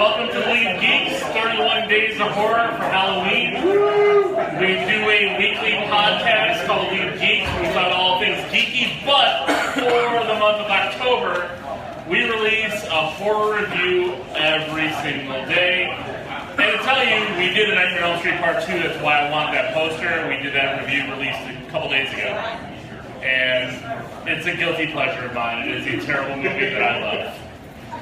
Welcome to Geekz, 31 Days of Horror for Halloween. We do a weekly podcast called Geekz. We talk about all things geeky, but for the month of October, we release a horror review every single day. And to tell you, we did a Nightmare on Elm Street Part 2, that's why I want that poster. We did that review released a couple days ago. And it's a guilty pleasure of mine. It is a terrible movie that I love.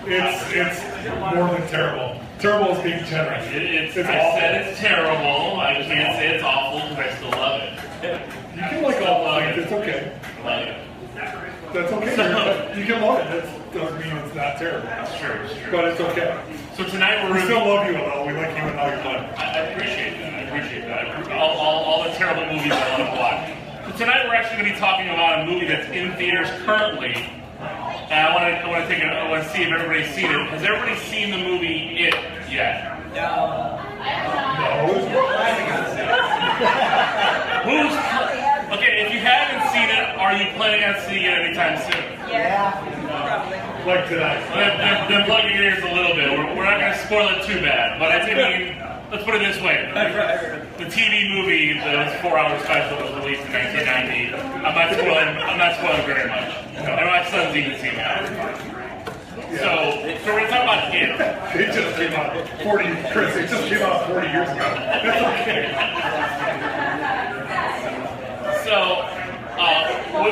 It's more than terrible. Terrible is being generous. I said it's terrible. I can't say it's awful because I still love it. You can like all love it. It's okay. Love it. That's okay. You can love it. That doesn't mean it's not terrible. It's true. But it's okay. So tonight we still love you though. We like you and how you're playing. I appreciate that. All the terrible movies I love to watch. So tonight we're actually going to be talking about a movie that's in theaters currently. And I want to see if everybody's seen it. Has everybody seen the movie It yet? No. Okay, if you haven't seen it, are you planning on seeing it anytime soon? Yeah, probably. Like tonight. Then plug your ears a little bit. We're not going to spoil it too bad, but I mean, let's put it this way. The TV movie, the 4-hour special, was released in 1990. I'm not spoiling very much. And my son's even seen it. So we're going to talk about It. It just came out 40 years ago. It's okay. So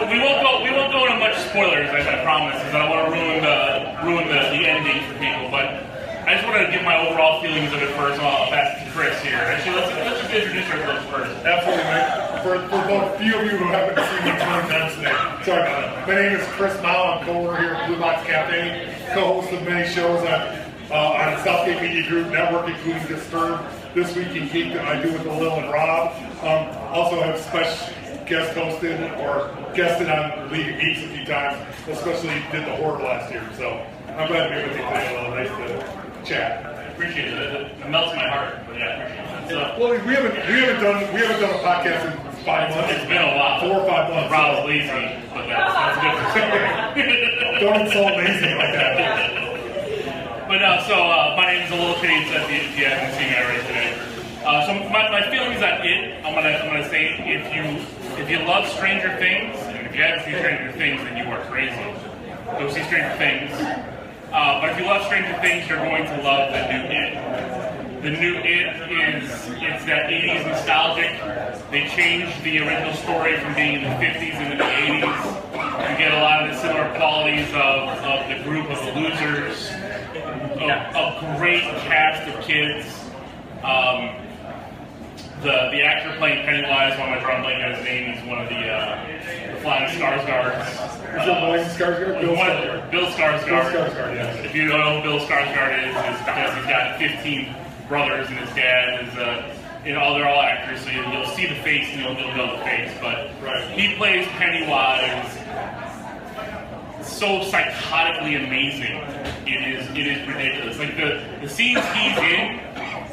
we won't go into much spoilers, I promise, because I don't want to ruin the ending for people. But I just want to give my overall feelings of it first. I'll pass it to Chris here. Actually, let's just introduce ourselves first. Absolutely, Mike. For the few of you who haven't seen me 20 times today, sorry about that. My name is Chris Mao. I'm co-owner here at Blue Box Cafe, co-host of many shows on Southgate Media Group Network, including Disturbed, This Week in Geek that I do with Lil and Rob. Also have special guest hosted or guested on League of Geeks a few times, especially did the horror last year. So I'm glad to be with you today. Nice to chat. I appreciate it. It melts my heart, but yeah, I appreciate it. So, well, we haven't done a podcast in 5 months. It's been a while. 4 or 5 months. Rob's lazy, but that's good for something. Don't insult lazy like that. But no, so my name is A Little Kitty, if you haven't seen me already today. So my feelings on It, I'm gonna say if you love Stranger Things, and if you haven't seen Stranger Things, then you are crazy. Go see Stranger Things. But if you love Stranger Things, you're going to love the new It. The new it's that 80s nostalgic. They changed the original story from being in the 50s into the 80s. You get a lot of the similar qualities of the group of the losers. A great cast of kids. The actor playing Pennywise, one of my drawing blank on his name, is one of the Flying Skarsgårds. Is it William Skarsgård? Bill Skarsgård. Bill Skarsgård, yes. If you don't know who Bill Skarsgård is, it's because he's got 15 brothers and his dad is, they're all actors, so you'll see the face and you'll know the face. But he plays Pennywise so psychotically amazing. It is ridiculous. Like the scenes he's in,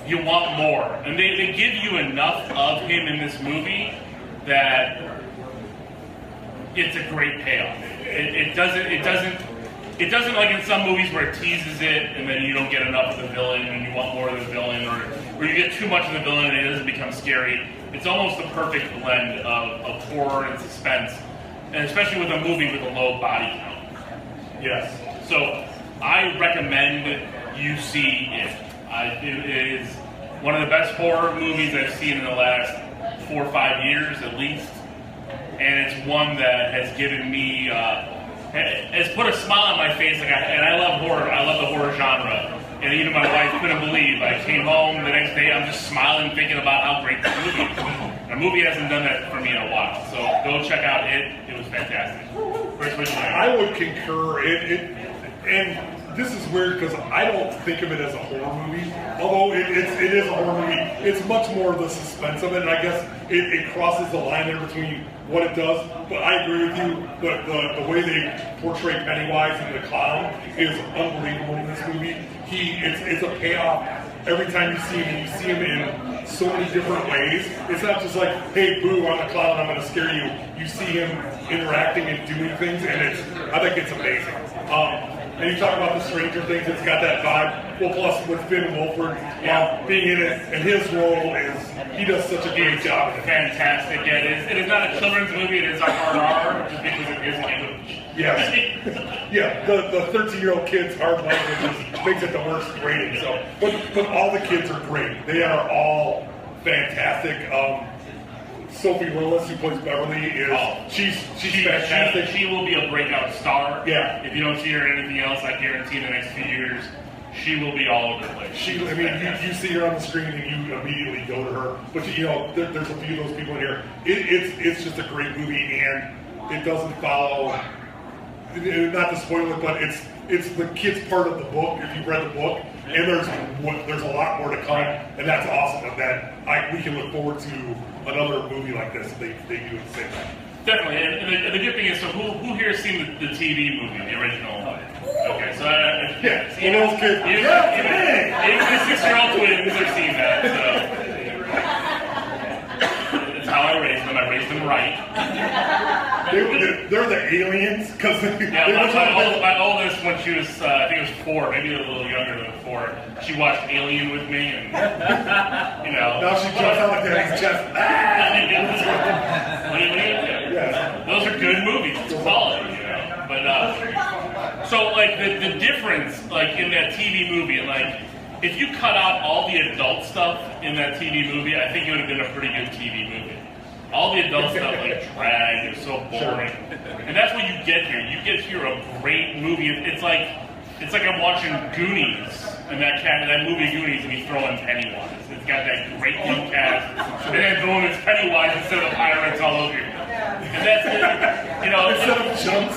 you want more, and they give you enough of him in this movie that it's a great payoff. It doesn't like in some movies where it teases it and then you don't get enough of the villain and you want more of the villain, or you get too much of the villain and it doesn't become scary. It's almost the perfect blend of horror and suspense, and especially with a movie with a low body count. Yes. So I recommend you see It. It is one of the best horror movies I've seen in the last 4 or 5 years at least, and it's one that has given me, has put a smile on my face. And I love horror. I love the horror genre, and even my wife couldn't believe. I came home the next day, I'm just smiling, thinking about how great this movie is. A movie hasn't done that for me in a while, so go check out It. It was fantastic. I would concur. And this is weird because I don't think of it as a horror movie, although it is a horror movie. It's much more the suspense of it, and I guess it crosses the line there between what it does. But I agree with you, the way they portray Pennywise and the clown is unbelievable in this movie. It's a payoff every time you see him. You see him in so many different ways. It's not just like, hey, boo, I'm a clown, I'm going to scare you. You see him interacting and doing things, and I think it's amazing. And you talk about the Stranger Things, it's got that vibe. Well, plus with Finn Wolford being in it, and his role is, he does such a great job. Fantastic. Yeah, it is not a children's movie, it is a hard R, just because it is English. Yes. Yeah, the 13-year-old kid's hard language makes it the worst rating. So, but all the kids are great. They are all fantastic. Sophie Willis, who plays Beverly, she's fantastic. She will be a breakout star. Yeah. If you don't see her in anything else, I guarantee in the next few years, she will be all over the place. You see her on the screen and you immediately go to her. But there's a few of those people in here. It's just a great movie, and it doesn't follow. Not to spoil it, but it's the kids part of the book. If you've read the book, and there's a lot more to come, and that's awesome. And that we can look forward to another movie like this. They do the same thing. Definitely, and the good thing is, so who here has seen the TV movie, the original? Okay, so even those kids, even the 6-year-old twins have seen that. So that's how I raised them. I raised them right. They're the aliens because my oldest, when she was I think it was 4, maybe a little younger than 4, she watched Alien with me, and now she jumps out like Daddy's chest. What do you do? Yeah. Those are good movies. It's quality, But so like the difference, like in that TV movie, like if you cut out all the adult stuff in that TV movie, I think it would have been a pretty good TV movie. All the adult stuff like drag is so boring, and that's what you get here. You get here a great movie. It's like I'm watching Goonies, and that movie Goonies, and he's throwing Pennywise. It's got that great young cast, and then throwing his Pennywise instead of pirates all over you. And that's instead of jumps,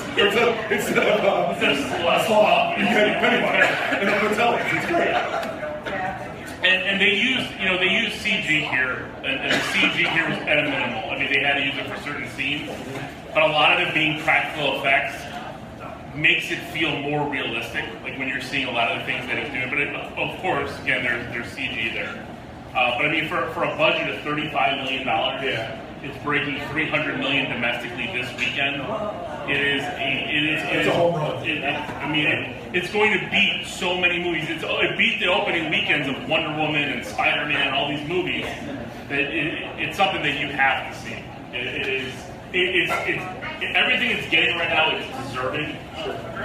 instead of slop, you get Pennywise and the Patellis. It's great. And they use CG here, and the CG here was at a minimal. I mean, they had to use it for certain scenes, but a lot of it being practical effects makes it feel more realistic, like when you're seeing a lot of the things that it's doing. But of course, again, there's CG there. But I mean, for a budget of $35 million, it's breaking $300 million domestically this weekend. It's a home run. It's going to beat so many movies. It beat the opening weekends of Wonder Woman and Spider-Man and all these movies. That it's something that you have to see. Everything it's getting right now is deserving.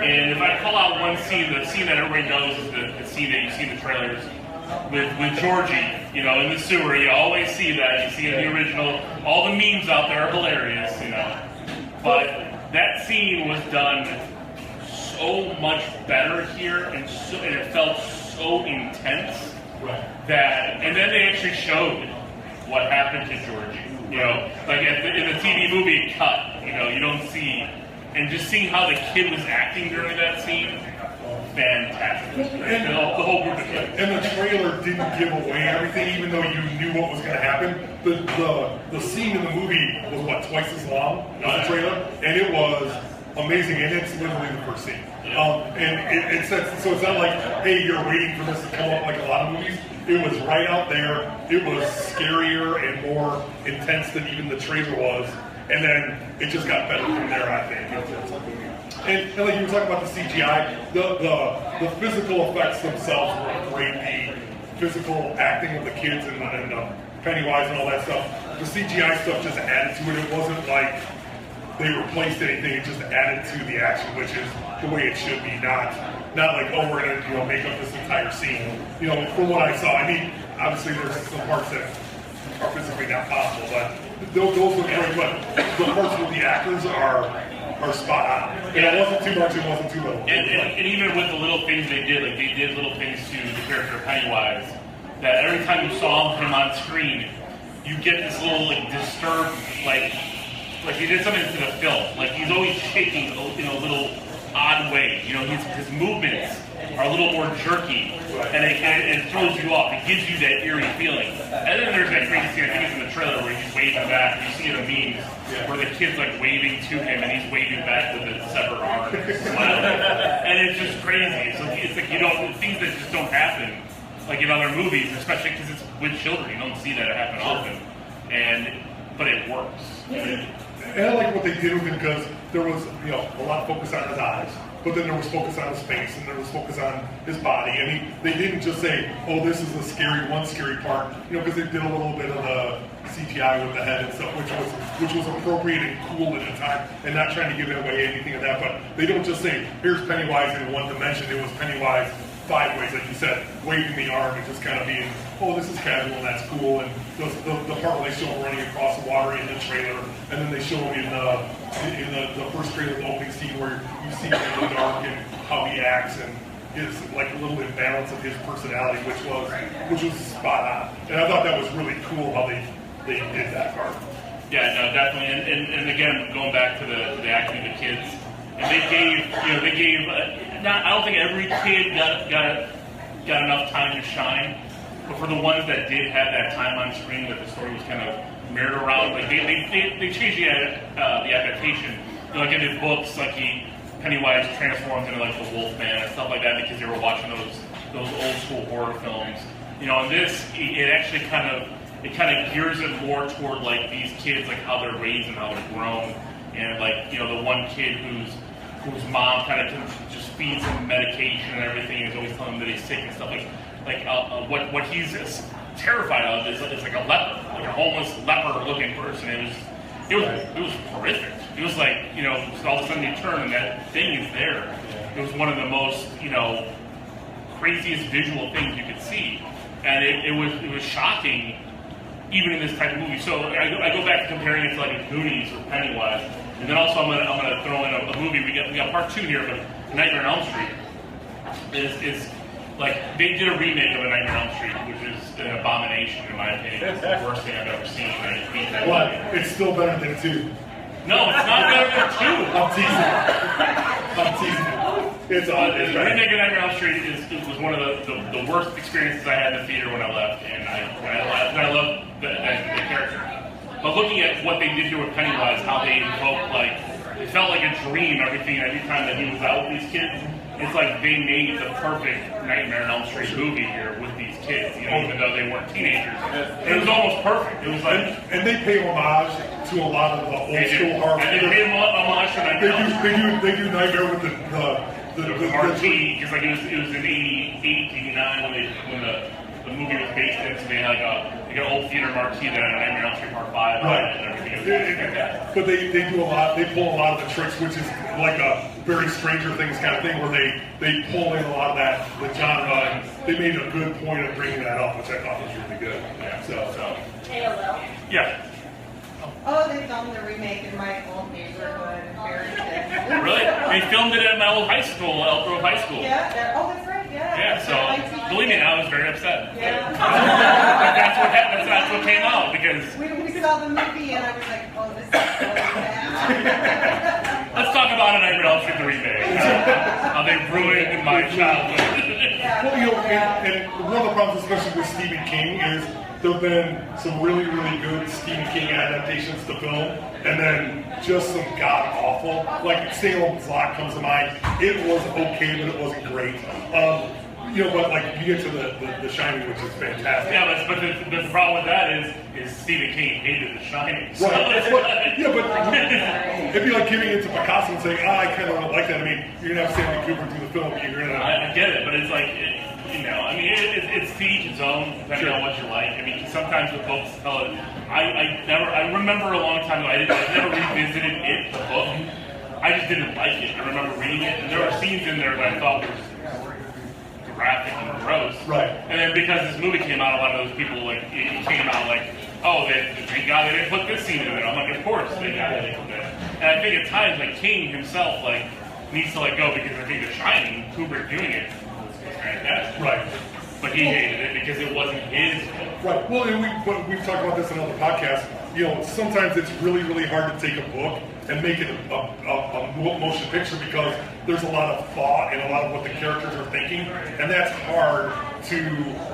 And if I call out one scene, the scene that everybody knows is the scene that you see in the trailers with Georgie, in the sewer. You always see that. You see it in the original. All the memes out there are hilarious, But that scene was done so much better here, and it felt so intense and then they actually showed what happened to Georgie. Like in the TV movie, it cut. You don't see, and just seeing how the kid was acting during that scene. Fantastic. And the whole group of kids. And the trailer didn't give away everything, even though you knew what was going to happen. The scene in the movie was twice as long as the trailer, and it was amazing. And it's literally the first scene. And it says, so it's not like, hey, you're waiting for this to come up like a lot of movies. It was right out there. It was scarier and more intense than even the trailer was. And then it just got better from there, I think. And like you were talking about the CGI, the physical effects themselves were great. The physical acting of the kids and Pennywise and all that stuff. The CGI stuff just added to it. It wasn't like they replaced anything. It just added to the action, which is the way it should be. Not like, oh, we're gonna make up this entire scene. From what I saw, I mean, obviously there's some parts that are physically not possible, but those look great. But the parts with the actors are spot on. It wasn't too much, it wasn't too little. And even with the little things they did, like they did little things to the character Pennywise, that every time you saw him on screen, you get this little disturbed, like he did something to the film. Like he's always shaking in a little odd way. His movements are a little more jerky, and it throws you off. It gives you that eerie feeling. And then there's that crazy scene, I think it's in the trailer, where he's waving back. You see the memes where the kid's waving to him, and he's waving back with his severed arm, smiling. And it's just crazy. So it's like things that just don't happen like in other movies, especially because it's with children. You don't see that happen often, but it works. And I like what they did with him because there was a lot of focus on his eyes. but then there was focus on his face and there was focus on his body. I mean, they didn't just say, oh, this is the one scary part, because they did a little bit of the CGI with the head and stuff, which was appropriate and cool at the time, and not trying to give away anything of that. But they don't just say, here's Pennywise in one dimension. It was Pennywise 5 ways, like you said, waving the arm and just kind of being, oh, this is casual and that's cool. And the part where they show him running across the water in the trailer, and then they show him in the first trailer, the opening scene where you see him in the dark and how he acts and his like a little imbalance of his personality, which was spot on. And I thought that was really cool how they did that part. Yeah, no, definitely. And again, going back to the acting of the kids, and they gave. I don't think every kid got enough time to shine, but for the ones that did have that time on screen, that the story was kind of mirrored around, like they changed the adaptation. Like in the books, like Pennywise transforms into like the Wolfman and stuff like that because they were watching those old school horror films. In this, it actually kind of gears it more toward like these kids, like how they're raised and how they're grown, and like the one kid whose mom kind of just feeds him medication and everything, and is always telling him that he's sick and stuff. What he's terrified of is like a leper, like a homeless leper-looking person. It was horrific. It was like all of a sudden you turn and that thing is there. It was one of the most craziest visual things you could see, and it was shocking, even in this type of movie. So I go back to comparing it to like a Goonies or Pennywise. And then also I'm gonna throw in a movie. We got part 2 here, but Nightmare on Elm Street is like they did a remake of A Nightmare on Elm Street, which is an abomination in my opinion. It's the worst thing I've ever seen. What? It's still better than 2. No, it's not better than 2. I'm teasing. It's the remake of Nightmare on Elm Street was one of the worst experiences I had in the theater when I left, and I love the character. But looking at what they did here with Pennywise, how they invoked, like, it felt like a dream every time that he was out with these kids. It's like they made the perfect Nightmare on Elm Street movie here with these kids, even though they weren't teenagers. It was almost perfect. It was like, and they pay homage to a lot of the old school horror. And they pay homage to Nightmare. They do Nightmare with the marquee, because like it was in 88, 89 when the movie was based in, so they had like an old theater marquee that had Nightmare on Elm Street Part 5 on it and everything. But they do a lot. They pull a lot of the tricks, which is like a very Stranger Things kind of thing, where they pull in a lot of the genre, and they made a good point of bringing that up, which I thought was really good. Yeah. So. Hey, hello. Yeah. Oh, they filmed the remake in my old neighborhood in Barrington. Really? They filmed it at my old high school, Elk Grove High School. Yeah. That's right. Yeah. Yeah. So believe me, I was very upset. Yeah. That's what happened. That's what came out because we saw the movie and I was like, oh, this is so bad. let's talk about A Nightmare on Elm Street the remake. How they ruined my childhood. Well, and one of the problems, especially with Stephen King, is there have been some really, really good Stephen King adaptations to film, and then just some god-awful, like Salem's Lot comes to mind. It was okay, but it wasn't great. But like you get to the Shining, which is fantastic. Yeah, but the problem with that is Stephen King hated The Shining. So. Right. But it'd be like giving it to Picasso and saying, I kind of don't like that. I mean, you're gonna have Stanley Kubrick do the film. You're gonna. I get it, but it's like, it's to each his own, depending on what you like. I mean, sometimes the books tell it. I remember a long time ago, I never revisited the book. I just didn't like it. I remember reading it, and there were scenes in there that I thought were graphic and gross. Right. And then because this movie came out, a lot of those people, like, it came out like, oh, thank God they didn't put this scene in there. I'm like, of course, thank God they didn't put that. And I think at times, like, King himself, like, needs to let go because I think The Shining, Kubrick doing it, was fantastic. Right. But he hated it because it wasn't his book. Right. Well, and we've talked about this in other podcasts. Sometimes it's really, really hard to take a book and make it a motion picture because there's a lot of thought and a lot of what the characters are thinking, and that's hard to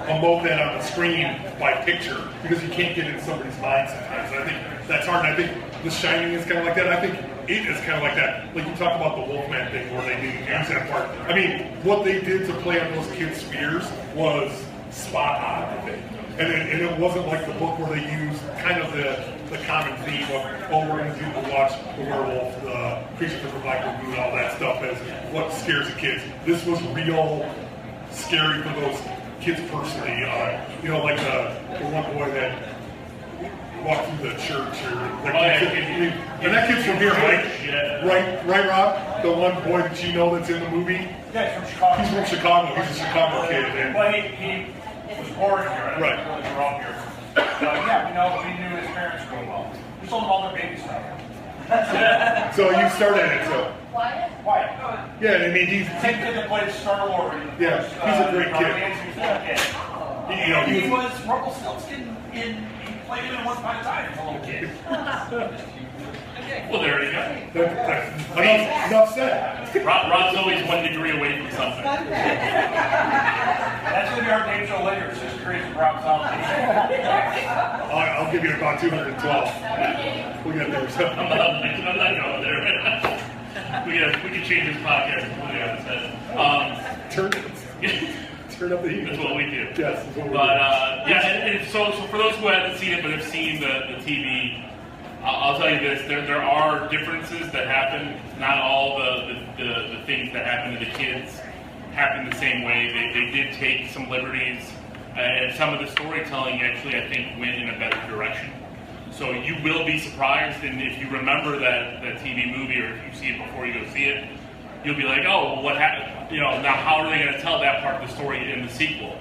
emote that on the screen by picture because you can't get in somebody's mind sometimes. And I think that's hard, and I think The Shining is kind of like that. I think it is kind of like that. Like you talk about the Wolfman thing where they didn't use that part. I mean, what they did to play on those kids' fears was spot on, I think. And it wasn't like the book where they used kind of the common theme of, oh, we're going to watch the werewolf, the creature from the Black Lagoon, all that stuff as what scares the kids. This was real scary for those kids personally. Like the one boy that walked through the church, and that kid's from here, right? Right, Rob? The one boy that you know that's in the movie? Yeah, he's from Chicago. He's from Chicago. He's a Chicago kid. Well, he was born here. Right. Really grew up here. We knew his parents real well. We sold them all their baby stuff. So you started it, so. Wyatt. Yeah, I mean, he's... Same kid that played Star Wars. Yeah, he's a great kid. He was Rumpelstiltskin he played him in Once Upon a Time as a little kid. Well, there you go. Enough said. Rob's always 1 degree away from something. That's going to be our game show later. It's just crazy Rob Solomon. I'll give you about 212. We'll get there. I'm not going there. We can change this podcast completely on its head. Turn up the heat. That's what we do. Yes. That's what we But and so for those who haven't seen it but have seen the TV, I'll tell you this: there are differences that happen. Not all the things that happen to the kids happen the same way. They did take some liberties, and some of the storytelling actually, I think, went in a better direction. So you will be surprised, and if you remember that TV movie, or if you see it before you go see it, you'll be like, oh, well, what happened? Now how are they going to tell that part of the story in the sequel?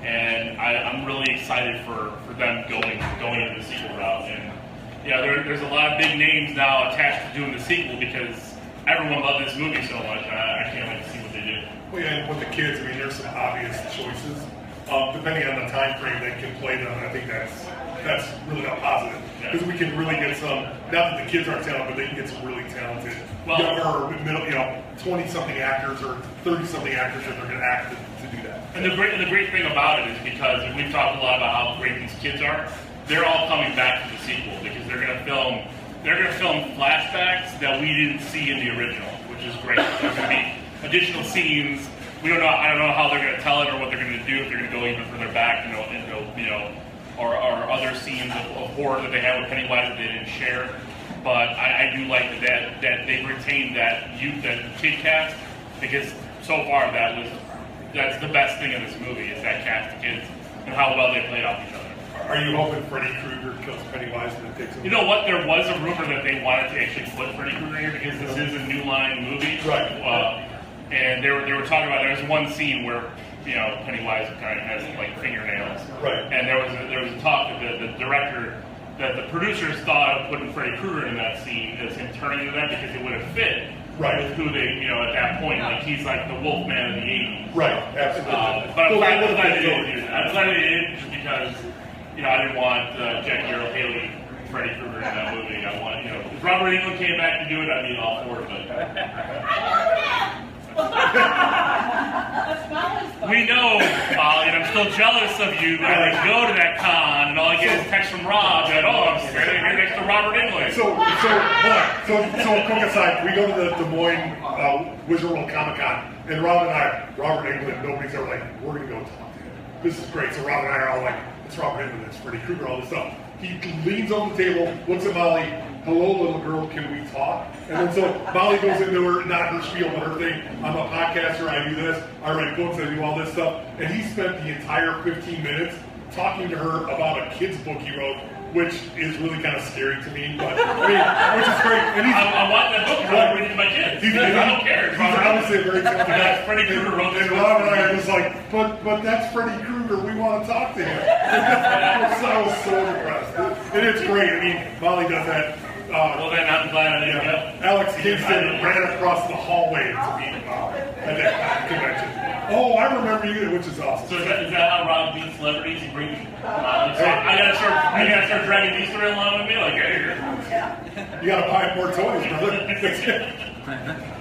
And I'm really excited for them going into the sequel route. And there's a lot of big names now attached to doing the sequel because everyone loved this movie so much. I can't wait to see what they do. Well, yeah, and with the kids, I mean, there's some obvious choices. Depending on the time frame they can play them, I think that's really not positive. Because we can really get some, not that the kids aren't talented, but they can get some really talented, younger, middle, 20-something actors or 30-something actors that are going to act to do that. And the great thing about it is because, and we've talked a lot about how great these kids are, they're all coming back to the sequel because they're going to film flashbacks that we didn't see in the original, which is great. There's going to be additional scenes. I don't know how they're going to tell it or what they're going to do, if they're going to go even further back, or other scenes of horror that they have with Pennywise that they didn't share. But I do like that they've retained that kid cast, because so far that's the best thing in this movie is that cast of kids and how well they played off each other. Are you hoping Freddy Krueger kills Pennywise and then takes him? You know what? There was a rumor that they wanted to actually put Freddy Krueger here because this is a New Line movie. Right. And they were talking about, there's one scene where Pennywise kind of has like fingernails. Right. And there was a talk that the director, that the producers thought of putting Freddy Krueger in that scene as him turning into that because it would have fit. Right. With who they, at that point, like he's like the Wolfman of the 80s. Right. Absolutely. But I'm glad they didn't do that. I'm glad they didn't just because, I didn't want Jackie Earle Haley, Freddy Krueger in that movie. I want, if Robert Englund came back to do it, I'd be all for it. But we know, Molly, and I'm still jealous of you that I go to that con and all I get is text from Rob that, I'm standing here next to Robert Englund. So quick aside, we go to the Des Moines Wizard World Comic Con, and Robert Englund, nobody's ever like, we're going to go talk to him. This is great. So Rob and I are all like, it's Robert Englund, it's Freddy Krueger, all this stuff. He leans on the table, looks at Molly, hello, little girl, can we talk? And then so Molly goes into her, not her spiel, but her thing, I'm a podcaster, I do this, I write books, I do all this stuff. And he spent the entire 15 minutes talking to her about a kid's book he wrote, which is really kind of scary to me, but which is great. And I want that book because I read it to my kids. I don't care. He's obviously a very talented guy. Freddie Krueger wrote this. And Rob and I are just like, but that's Freddy Krueger. We want to talk to him. I was so impressed. And it's great. I mean, Molly does that. Well, then I'm glad I didn't go. Alex Kingston ran across the hallway to meet at that convention. Oh, I remember you, which is awesome. So is that how Rob beats celebrities? He brings Molly. So I gotta start dragging these three along with me. Like, here. You gotta buy more toys, brother.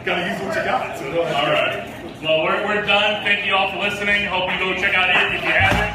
Gotta use what you got. So all right. Well, we're done. Thank you all for listening. Hope you go check out it if you haven't.